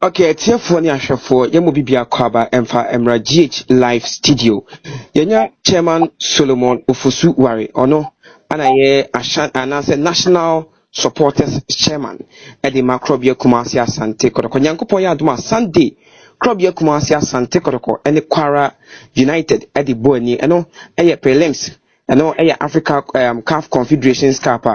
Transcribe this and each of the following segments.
Okay, tiafo ni ahwefo yemo bibia kwaba emfa emra GH live studio. Yenya chairman Solomon Ofosu Ware ono ana ye anase national supporters chairman edi makrobia Kumasi Asante Kotoko. Nyankopon ya aduma Sunday krobia Kumasi Asante Kotoko ene Kwara United edi boani eno eye prelims eno eye Africa CAF Confederations Cup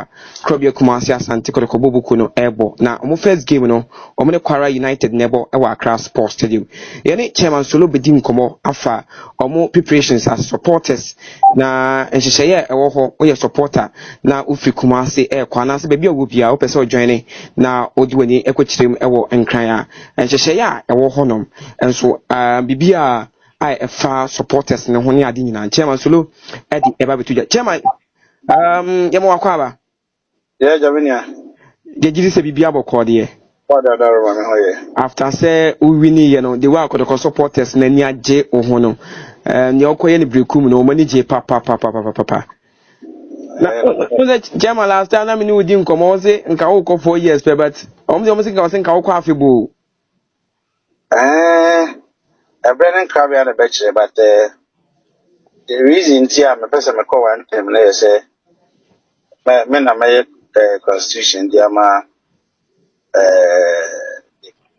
krobia Kumasi Asante Kotoko bobuku no ebo na omo first game no omo ne Kwara United nebo ewa Accra Sports Stadium. Yene chairman Solo bedi nkomo afa omo preparations as supporters na enhyehyeye ewo ho oye supporter na ufi Kumasi kwana se bebi owo bia opese o join na odi wani ekokyirem ewo nkran a enhyehyeye ewo honom enso bibia ai efa supporters ne ho ne ade nyina chairman Solo edi eba betuja chairman yemo wakwaba yeah Javinia de gidi se bibia bokode after say winning you know the way Kotoko supporters na ni age ho no ne okoye ne brekum no mani je papa na Jama last time na me ni udi nkomo wo se nka wo ko 4 years but omo se nka wo ko afebo Brennan Crabby and a bachelor, but the reason I'm a person I call one time, I say, men are my constitution, the ama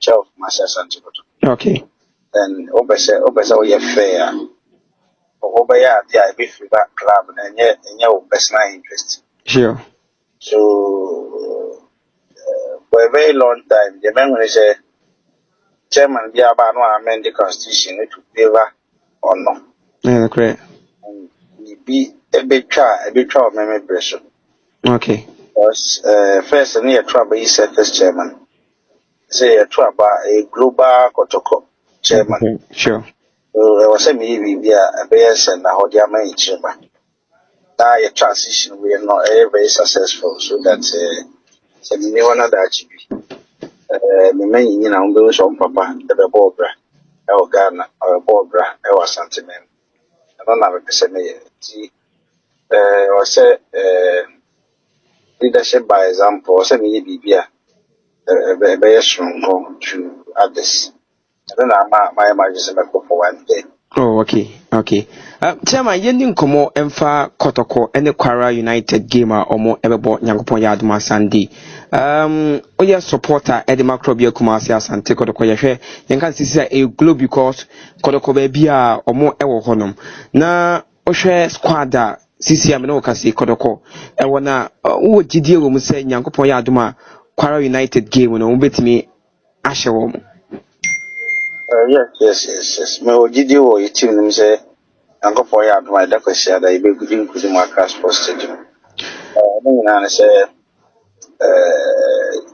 chair of Master Santiago. Okay. And Obesa, you fair. Obaya, the IB Fiba Club, and yet, personal interest. Sure. So, for a very long time, the man will say, Chairman, the Abano amend the constitution to favor or no. Yeah, correct. Be a bit try of memory pressure. Okay. Because first near trouble is first chairman. Say a trouble a global Kotoko chairman. Okay. Sure. So I was a maybe be a base and a Hodiama chairman. Now your transition we are not very successful, so that some new one that should be the main you know those on papa the Bobra, our Ghana, our Bobra, our sentiment. I don't have a percent. Or say leadership by example, or say me be very strong to others. I don't know my imagination for one day. Oh, okay. Chairman, yendi nkomo emfa Kotoko ene Kwara United game a omo ebebo Nyankopon ya aduma Sunday. Oya supporter edi makrobia Kumasi Asante Kotoko yehwe yenka sisi a globe because Kotoko baby a omo ewo honom. Na ohwe squad a sisi a me no kasi Kotoko ewo na wo gidie wo mu se Nyankopon ya aduma Kwara United game no betimi ahye wo mu. Yes. Me ojidi wo yitim nim say anko for ya aduma da kwasi ada ibe gudin kudin Accra Sports Stadium. No na say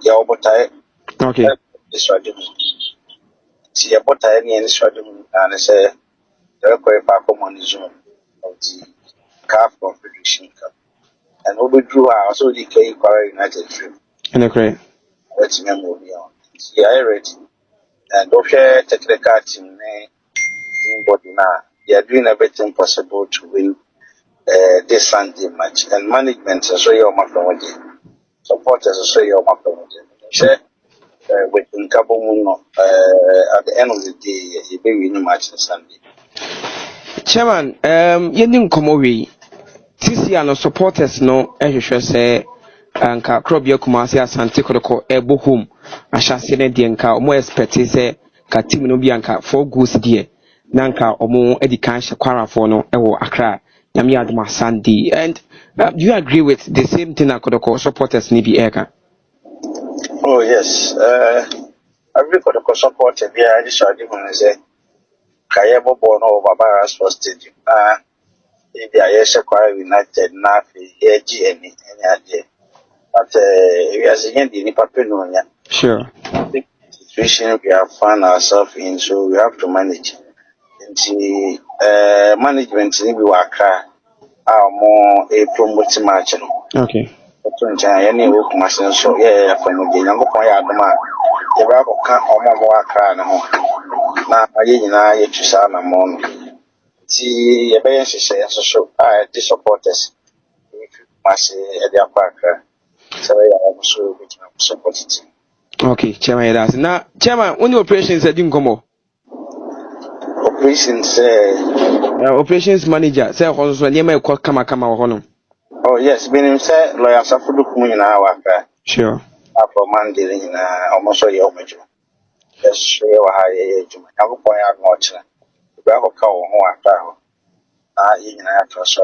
ya obotai. Okay. Diswadi. Ti ya botai ni diswadi na say there ko pa ko monizum of the CAF Confederation Cup. And we drew also the K Kwara United trip. And okay. Let's remember we are. See I ready. And okay, technical team body now. They are doing everything possible to win this Sunday match. And management is so your mathematics. Supporters are so your mathematics. Share with Nkabo at the end of the day, you be winning match on Sunday. Chairman, yendi nkomo we tisi ano supporters no ehwehwe se anka krobia Kumasi Asante Kotoko ebo home ahyase ne de nka omo expect se ka team no bi anka 4 goals die na nka omo edi kan hye Kwara for no ewo Accra nyame adoma Sunday. And do you agree with the same thing that Kotoko supporters ni bi eka? Oh yes, every Kotoko supporter bi a just adi when say Kayebo born over Baba Sports Stadium. If they are Kwara United na fi any idea. But we are saying the nipa penonya. Sure. The situation we have found ourselves in, so we have to manage. And the management in we work are more a promoting match. Okay. Any work machine, so yeah, for no gain. I'm going to adama. The work of can or more work now. I didn't know you to sign a mon. See, a bench is so I supporters. If you must say at the park. So I also support it. Okay, chairman, that's now chairman. When the operations are doing come Operations operations manager say also nyema ekọ kama wɔ hɔ no. oh yes, meaning say lawyer Safudu Kumina Waka. Sure. After Monday in almost a year major. Yes, sure, I have a point out much. We have a cow who are in after so.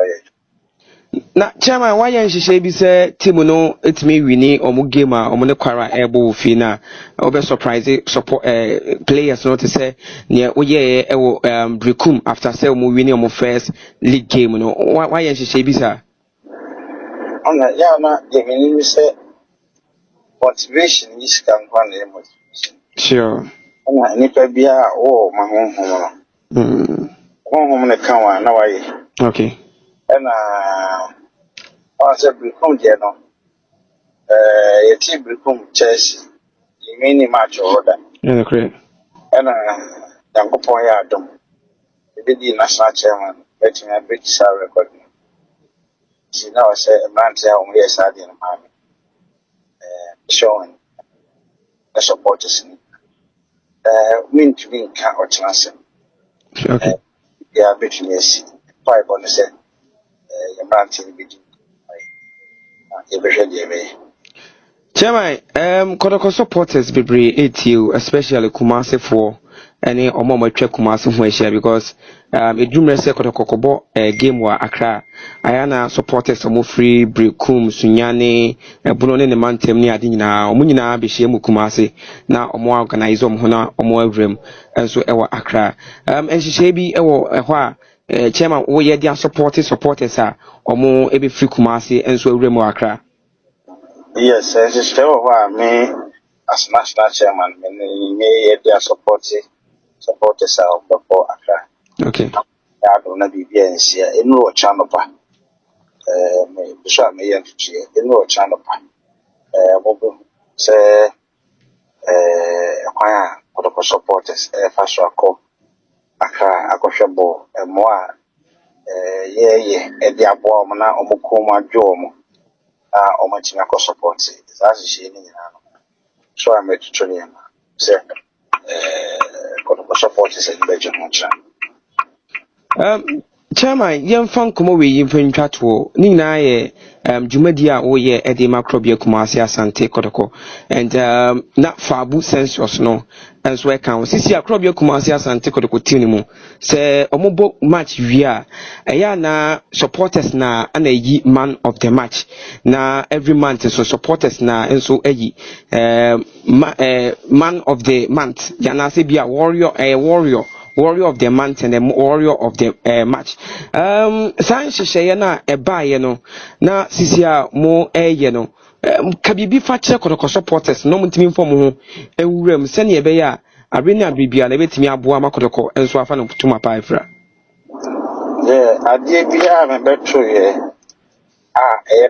Na chairman why yan hyehyɛ bi sɛ team no etimi wini ɔmo game a ɔmo ne Kwara ɛbɔ fi na ɔbɛ surprise support players no to say near oyɛ ɛwɔ Brekum after say ɔmo wini ɔmo first league game no why yan hyehyɛ bi sa. On that, yeah, na the meaning say motivation is can one motivation. Sure. And nipa bia oh my home. Home ne kan wa na why. Okay. And I said Brekum there no. Your team Brekum Chelsea. You mean match order. Yeah, correct. And Yankopon ya dom. The national chairman letting a big salary record. See now I say a man say on yes I didn't have showing the supporters in win to win can't or chance. Okay. Yeah, between yes. Five on the set. Your man till be you be ready. Chairman, Kotoko supporters bebree ATU, especially Kumasi for any omo twa Kumasi ho ahia because edumre se Kotoko kobo game wa Accra ayana supporters omo free Brekum Sunyane ebuno ne mantem ne ade nyina omo nyina be hia mu Kumasi na omo organize omo ho na omo awrem enso ewa Accra enhyehyɛ bi ewo ɛhɔ a chairman wo ye dia supporters a omo ebe free Kumasi enso awrem wa Accra. Yes, it's still why me as national chairman, me their supporters of the poor Accra. Okay. I don't know be here in no channel pa. Me so me yan tuchie in no channel pa. Mo say kwaya for supporters first akọ Accra akọhwe ball mo a ye e dia abo mo na omko mo adwo mo. Omatimi akọ support that's she ni nyina no so I met to him say Kotoko support is in Belgium chairman yemfa nkomo we yimfantwa to ni nyina ye dwumadi a wo ye ede makrobia Kumasi Asante Kotoko and na faabu census no enso e kan sisi akrobia Kumasi Asante Kotoko team mu se omobo match wia eya na supporters na ana yi man of the match na every month so supporters na enso ayi man of the month yana se bia warrior of the month and the warrior of the match. San hyehyɛ na ɛbaaye no na sisi a mo ɛyɛ no kabibi fa kyerɛ Kotoko supporters no mo ntimi inform ho ewuram sɛnea ɛbɛyɛ a arena bibia na ebetimi aboa ma Kotoko enso afa no tuma pa afra. yeah adie bia me beto ye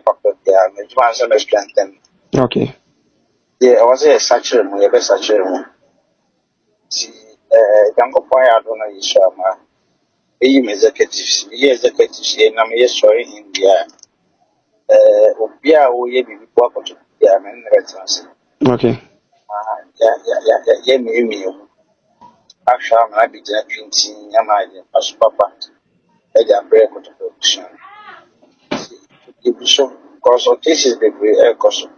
papa bia me juma so me strengthen Okay. yeah I was a satchel mu ye be satchel mu si Yankopon ya do na yishama executives ye na me sorry India obia wo ye bibi kwa Kotoko bia me na betanse Okay. yeah me actually I be drinking yamaje as papa eja break to production so consultations be cost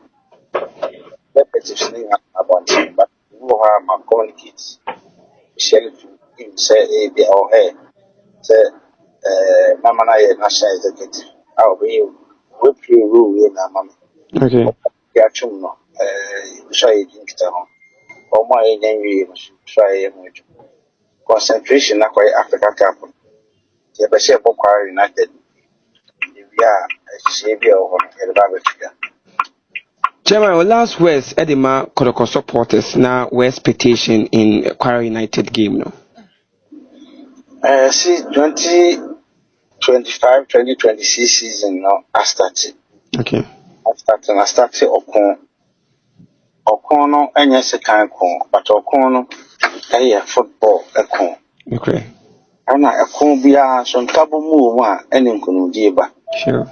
repetition about it but who have my communicates share to him say be or hey say mama na national executive how be we play rule we na mama Okay. ya chum no so you think that o mo e nyi so e mo concentration na kwa Africa Cup ye be share Kwara United yeah she be over the Bible. Chairman, last words edema Kotoko supporters na we expectation in Kwara United game no. See 2025-2026 season now I started. Okay. I started Okon no enya second kon but Okon no football ekon. Okay. Ana ekon bia so ntabo mu a ene nkunudi ba. Sure.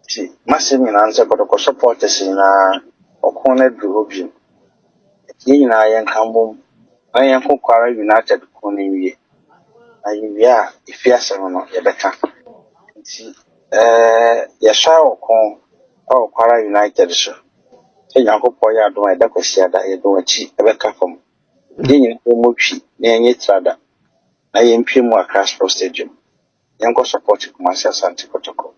See massive na answer but Kotoko supporters na Okon na duro bi. Yin na yen kambum. Na yen ko Kwara United ko ni wie. Na yia ifiase no yebeka. Nti ya sha okon Kwara United so. Se Nyankopɔ ya do eda kwasi ada ye do achi ebeka fam. Yin ko motwi na enye trada. Na yen pie mu Accra Sports Stadium. Yen ko support Kumasi Asante Kotoko.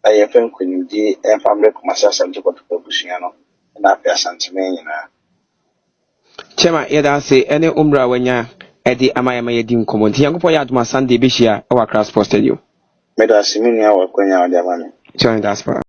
Na yen fen kunimdi en family Kumasi Asante Kotoko busua no. Na afia Asante men nyina. Chema yɛda ase ɛne umra wanya ɛde amayama yɛdi nkɔmmɔ nti yankopɔ yɛ adoma Sunday bɛhyia ɛwɔ Accra Sports Stadium. Meda simini ya wakwenya wadi amani. Join diaspora.